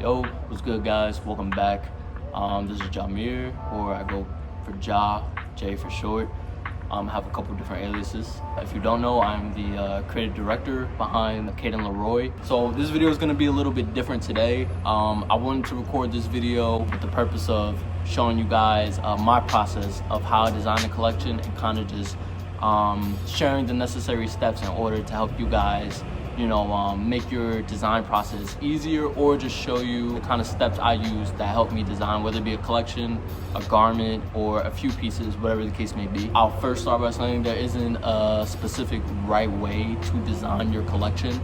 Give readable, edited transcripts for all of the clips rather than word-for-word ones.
Yo, what's good, guys? Welcome back. This is Jamir, or I go for Ja, J for short. I have a couple different aliases. If you don't know, I'm the creative director behind Caden Leroy. So this video is going to be a little bit different today. I wanted to record this video with the purpose of showing you guys my process of how I design a collection and kind of just sharing the necessary steps in order to help you guys make your design process easier, or just show you the kind of steps I use that help me design, whether it be a collection, a garment, or a few pieces, whatever the case may be. I'll first start by saying there isn't a specific right way to design your collection.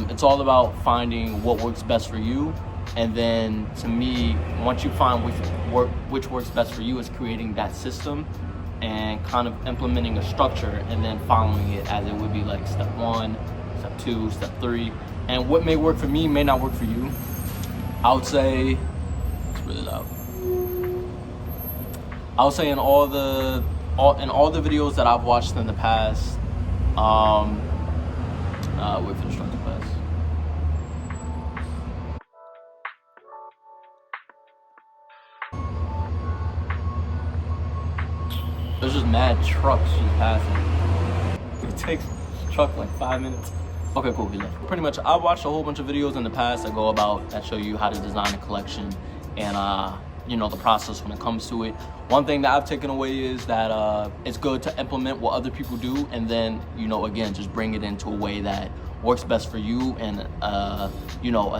It's all about finding what works best for you, and then to me, once you find which works best for you, is creating that system and kind of implementing a structure and then following it as it would be like step 1, step 2, step 3, and what may work for me may not work for you. I would say it's really loud. I would say in all the videos that I've watched in the past, wait for the structure class. There's just mad trucks just passing. It takes the truck like 5 minutes. Okay, cool, he left. Pretty much, I watched a whole bunch of videos in the past that show you how to design a collection and the process when it comes to it. One thing that I've taken away is that it's good to implement what other people do, and then again, just bring it into a way that works best for you, and a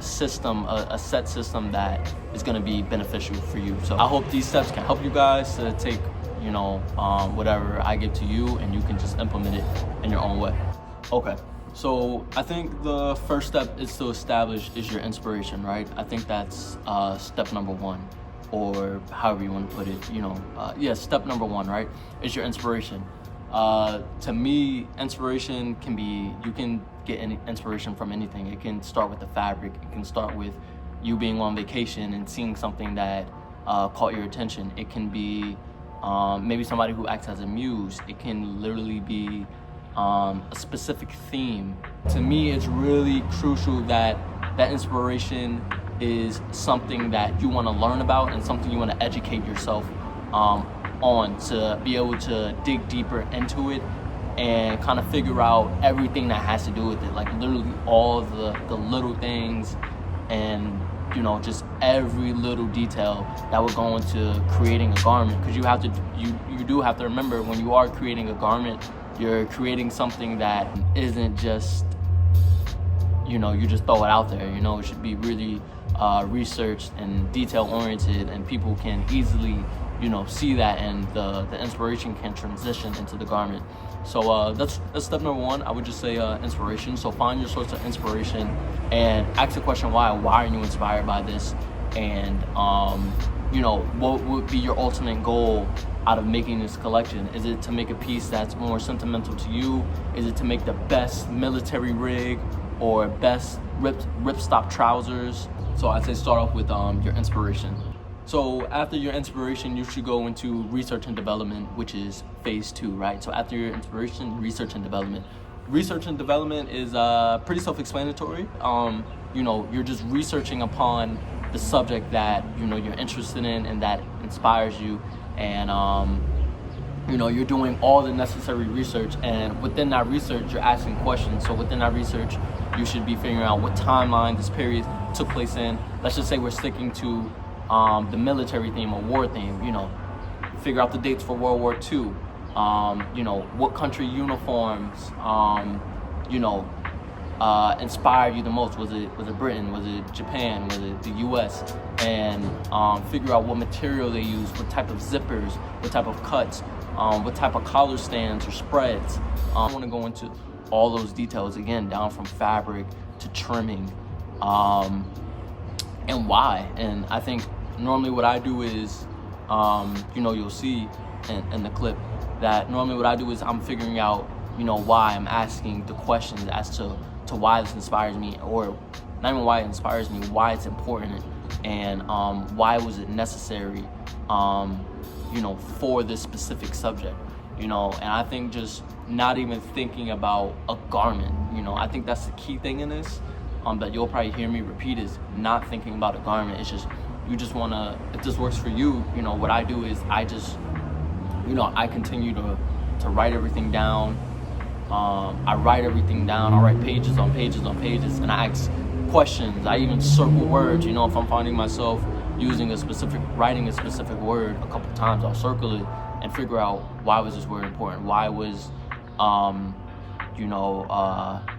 set system that is going to be beneficial for you. So I hope these steps can help you guys to take whatever I give to you, and you can just implement it in your own way. Okay. So I think the first step is to establish is your inspiration, right? I think that's step number 1, or however you want to put it. Step number 1, right? Is your inspiration. To me, inspiration can be, you can get any inspiration from anything. It can start with the fabric. It can start with you being on vacation and seeing something that caught your attention. It can be maybe somebody who acts as a muse. It can literally be a specific theme. To me, it's really crucial that inspiration is something that you want to learn about and something you want to educate yourself on, to be able to dig deeper into it and kind of figure out everything that has to do with it, like literally all the little things, and just every little detail that would go into creating a garment. Because you do have to remember, when you are creating a garment, you're creating something that isn't just you just throw it out there. It should be really researched and detail oriented, and people can easily see that, and the inspiration can transition into the garment. So that's step number 1. I would just say inspiration. So find your source of inspiration and ask the question, why are you inspired by this, and what would be your ultimate goal out of making this collection? Is it to make a piece that's more sentimental to you? Is it to make the best military rig or best ripstop trousers? So I'd say start off with your inspiration. So after your inspiration, you should go into research and development, which is phase 2, right? So after your inspiration, research and development. Research and development is pretty self-explanatory. You're just researching upon the subject that you're interested in and that inspires you, and you're doing all the necessary research, and within that research you're asking questions. So within that research, you should be figuring out what timeline this period took place in. Let's just say we're sticking to the military theme or war theme. Figure out the dates for World War II. What country uniforms inspired you the most? Was it Britain? Was it Japan? Was it the US? And figure out what material they use, what type of zippers, what type of cuts, what type of collar stands or spreads. I want to go into all those details again, down from fabric to trimming, and why. And I think normally what I do is, you'll see in the clip that normally what I do is I'm figuring out, why. I'm asking the questions as to why this inspires me, or not even why it inspires me, why it's important, and why was it necessary, for this specific subject, and I think just not even thinking about a garment, I think that's the key thing in this. that you'll probably hear me repeat is not thinking about a garment. It's just, you just want to, if this works for you, you know, what I do is I just, you know, I continue to write everything down. I write everything down. I write pages on pages on pages, and I ask questions. I even circle words. You know, if I'm finding myself writing a specific word a couple times, I'll circle it and figure out, why was this word important? Why was,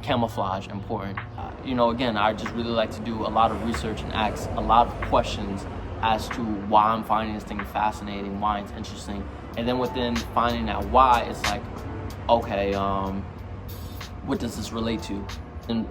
camouflage important? You know, again, I just really like to do a lot of research and ask a lot of questions as to why I'm finding this thing fascinating, why it's interesting. And then within finding that why, it's like, okay, what does this relate to? And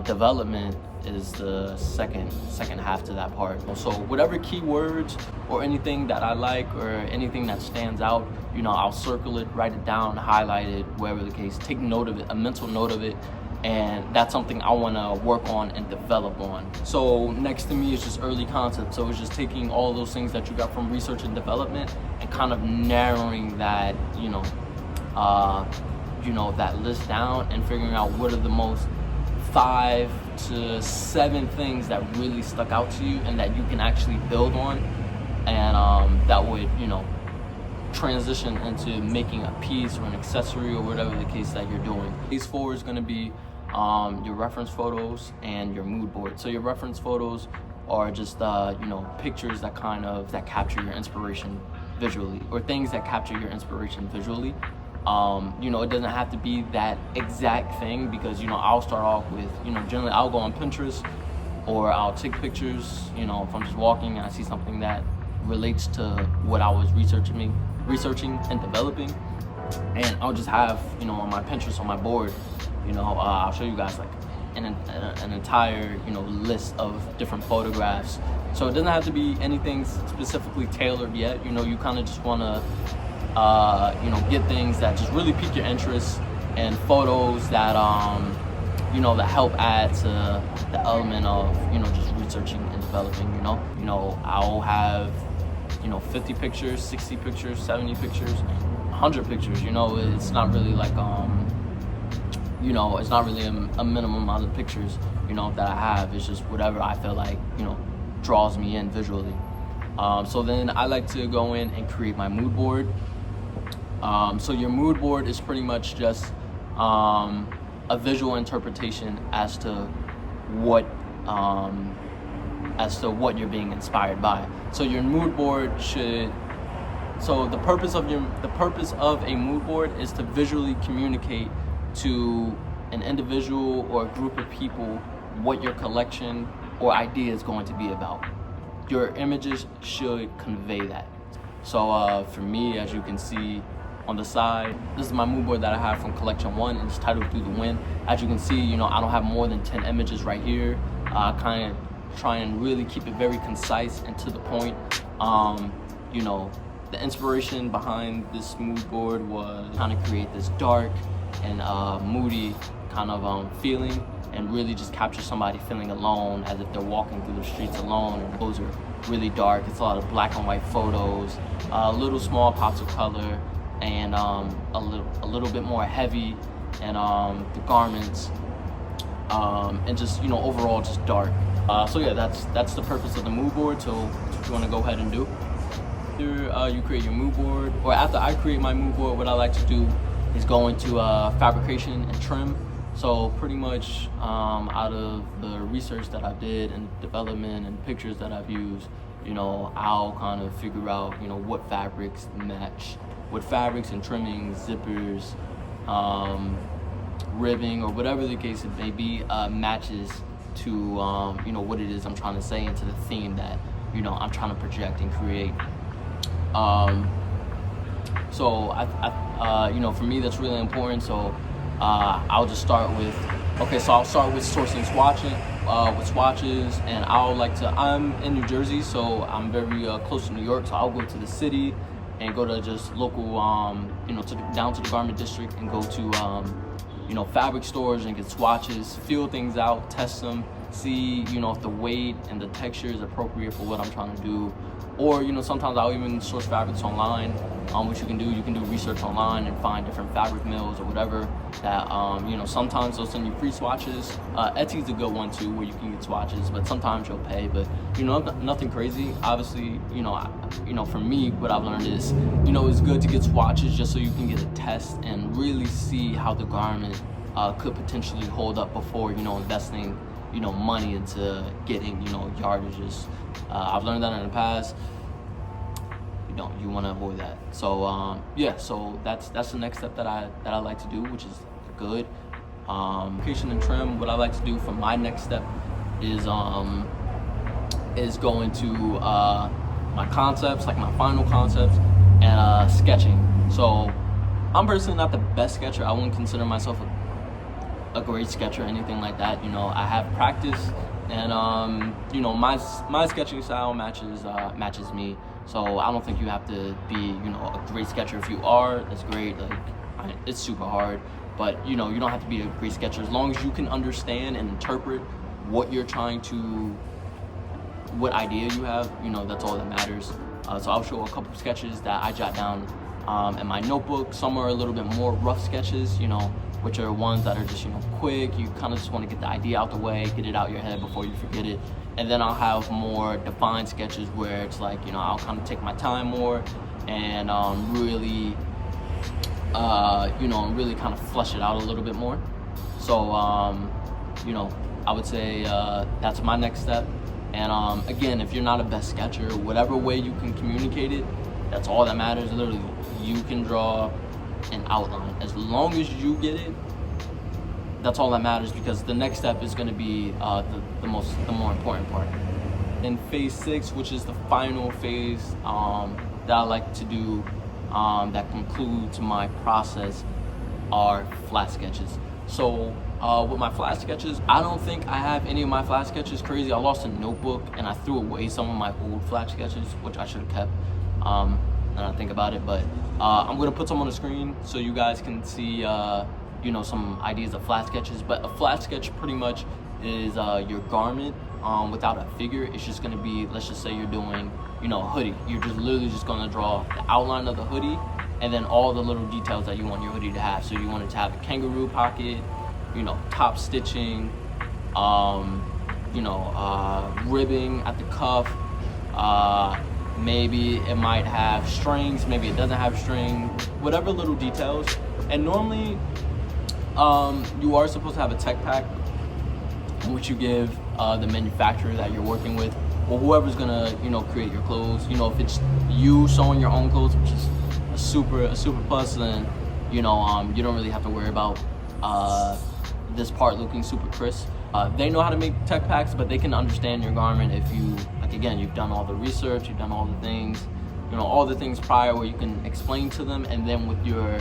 development is the second half to that part. So whatever keywords or anything that I like or anything that stands out, you know, I'll circle it, write it down, highlight it, wherever the case, take note of it, a mental note of it, and that's something I want to work on and develop on. So next to me is just early concept. So it's just taking all those things that you got from research and development and kind of narrowing that, that list down and figuring out what are the most 5 to 7 things that really stuck out to you and that you can actually build on, and that would, transition into making a piece or an accessory or whatever the case that you're doing. Phase 4 is going to be your reference photos and your mood board. So your reference photos are just pictures that capture your inspiration visually, or things that capture your inspiration visually. It doesn't have to be that exact thing, because I'll start off with, generally I'll go on Pinterest, or I'll take pictures, if I'm just walking and I see something that relates to what I was researching and developing, and I'll just have, on my Pinterest, on my board, I'll show you guys like an entire, list of different photographs. So it doesn't have to be anything specifically tailored yet. You kind of just want to get things that just really pique your interest, and photos that that help add to the element of just researching and developing. I'll have 50 pictures, 60 pictures, 70 pictures, 100 pictures. It's not really like it's not really a minimum amount of pictures that I have. It's just whatever I feel like draws me in visually. So then I like to go in and create my mood board. So your mood board is pretty much just a visual interpretation as to what you're being inspired by. So your mood board the purpose of a mood board is to visually communicate to an individual or a group of people what your collection or idea is going to be about. Your images should convey that. So for me, as you can see on the side, this is my mood board that I have from collection 1, and it's titled Through the Wind. As you can see, I don't have more than 10 images right here. I kind of try and really keep it very concise and to the point. The inspiration behind this mood board was kind of create this dark and moody kind of feeling, and really just capture somebody feeling alone, as if they're walking through the streets alone. And those are really dark. It's a lot of black and white photos, little small pops of color, and a little bit more heavy, and the garments, and just overall just dark. So yeah, that's the purpose of the mood board. So that's what you want to go ahead and do. After you create your mood board, or after I create my mood board, what I like to do is go into fabrication and trim. So pretty much out of the research that I did and development and pictures that I've used, I'll kind of figure out what fabrics match, what fabrics and trimmings, zippers, ribbing, or whatever the case it may be, matches to what it is I'm trying to say, into the theme that I'm trying to project and create. So I for me, that's really important. So I'll just start with, I'll start with sourcing swatches, and I'm in New Jersey, so I'm very close to New York, so I'll go to the city and go to just local, down to the garment district, and go to, fabric stores and get swatches, feel things out, test them, see, you know, if the weight and the texture is appropriate for what I'm trying to do. Or, you know, sometimes I'll even source fabrics online, which you can do research online and find different fabric mills or whatever that, you know, sometimes they'll send you free swatches. Etsy's a good one too, where you can get swatches, but sometimes you'll pay, but, you know, nothing crazy. Obviously, you know, for me, what I've learned is, you know, it's good to get swatches just so you can get a test and really see how the garment could potentially hold up before, you know, investing, you know, money into getting, you know, yardages. I've learned that in the past. You want to avoid that. So yeah, so that's the next step that I like to do, which is good. Fabrication and trim. What I like to do for my next step is going to my concepts, like my final concepts, and sketching. So I'm personally not the best sketcher. I wouldn't consider myself a great sketcher or anything like that. You know, I have practice, and you know, my sketching style matches me. So I don't think you have to be, you know, a great sketcher. If you are, that's great. Like, it's super hard, but you know, you don't have to be a great sketcher as long as you can understand and interpret what you're trying to, what idea you have. You know, that's all that matters. So I'll show a couple sketches that I jot down in my notebook. Some are a little bit more rough sketches, you know, which are ones that are just, you know, quick. You kind of just want to get the idea out the way, get it out your head before you forget it. And then I'll have more defined sketches where it's like, you know, I'll kind of take my time more and really, you know, really kind of flesh it out a little bit more. So, you know, I would say that's my next step. And again, if you're not a best sketcher, whatever way you can communicate it, that's all that matters. Literally, you can draw an outline. As long as you get it, that's all that matters, because the next step is going to be the more important part. In phase 6, which is the final phase that I like to do, that concludes my process, are flat sketches. So with my flat sketches, I don't think I have any of my flat sketches crazy. I lost a notebook and I threw away some of my old flat sketches, which I should have kept. And I think about it, but I'm gonna put some on the screen so you guys can see you know, some ideas of flat sketches. But a flat sketch pretty much is your garment without a figure. It's just gonna be, let's just say you're doing, you know, a hoodie. You're just literally just gonna draw the outline of the hoodie and then all the little details that you want your hoodie to have. So you want it to have a kangaroo pocket, you know, top stitching, you know, ribbing at the cuff, maybe it might have strings, maybe it doesn't have string, whatever little details. And normally you are supposed to have a tech pack, which you give the manufacturer that you're working with, or whoever's gonna, you know, create your clothes. You know, if it's you sewing your own clothes, which is a super plus, then, you know, you don't really have to worry about this part looking super crisp. They know how to make tech packs, but they can understand your garment if you, like, again, you've done all the research, you've done all the things, you know, all the things prior where you can explain to them. And then with your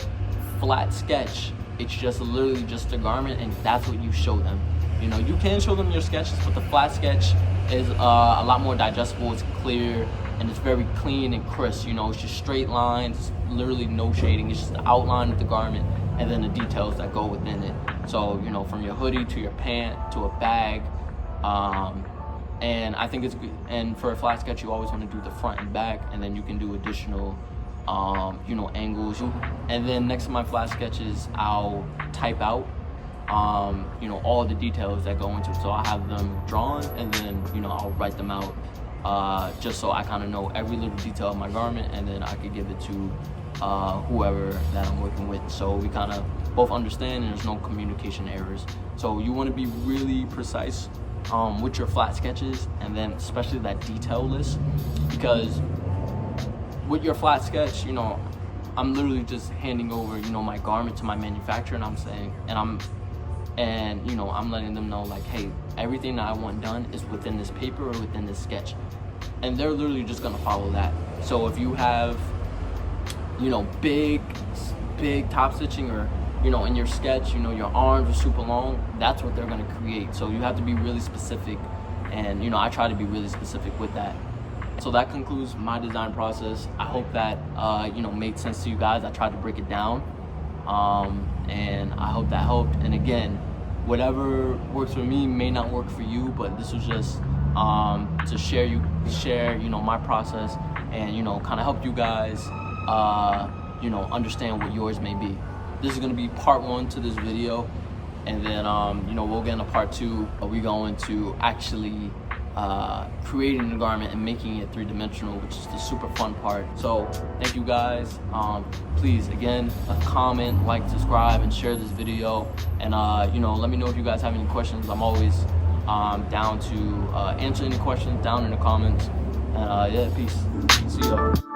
flat sketch, it's just literally just a garment, and that's what you show them. You know, you can show them your sketches, but the flat sketch is a lot more digestible. It's clear and it's very clean and crisp. You know, it's just straight lines, literally no shading. It's just the outline of the garment and then the details that go within it. So, you know, from your hoodie to your pant to a bag, and I think it's good. And for a flat sketch, you always want to do the front and back, and then you can do additional you know, angles. And then next to my flat sketches, I'll type out you know, all the details that go into it. So I'll have them drawn, and then, you know, I'll write them out just so I kind of know every little detail of my garment, and then I could give it to whoever that I'm working with, so we kind of both understand and there's no communication errors. So you want to be really precise with your flat sketches, and then especially that detail list, because with your flat sketch, you know, I'm literally just handing over, you know, my garment to my manufacturer, and I'm saying, and you know, I'm letting them know, like, hey, everything that I want done is within this paper or within this sketch, and they're literally just gonna follow that. So if you have, you know, big top stitching, or, you know, in your sketch, you know, your arms are super long, that's what they're gonna create. So you have to be really specific, and, you know, I try to be really specific with that. So that concludes my design process. I hope that you know, made sense to you guys. I tried to break it down, and I hope that helped. And again, whatever works for me may not work for you, but this was just to share you know, my process, and you know, kind of help you guys you know, understand what yours may be. This is gonna be part 1 to this video, and then you know, we'll get into part 2. We go into actually creating the garment and making it 3-dimensional, which is the super fun part. So thank you guys. Please, again, comment, like, subscribe, and share this video. And you know, let me know if you guys have any questions. I'm always down to answer any questions down in the comments. And yeah, peace. See y'all.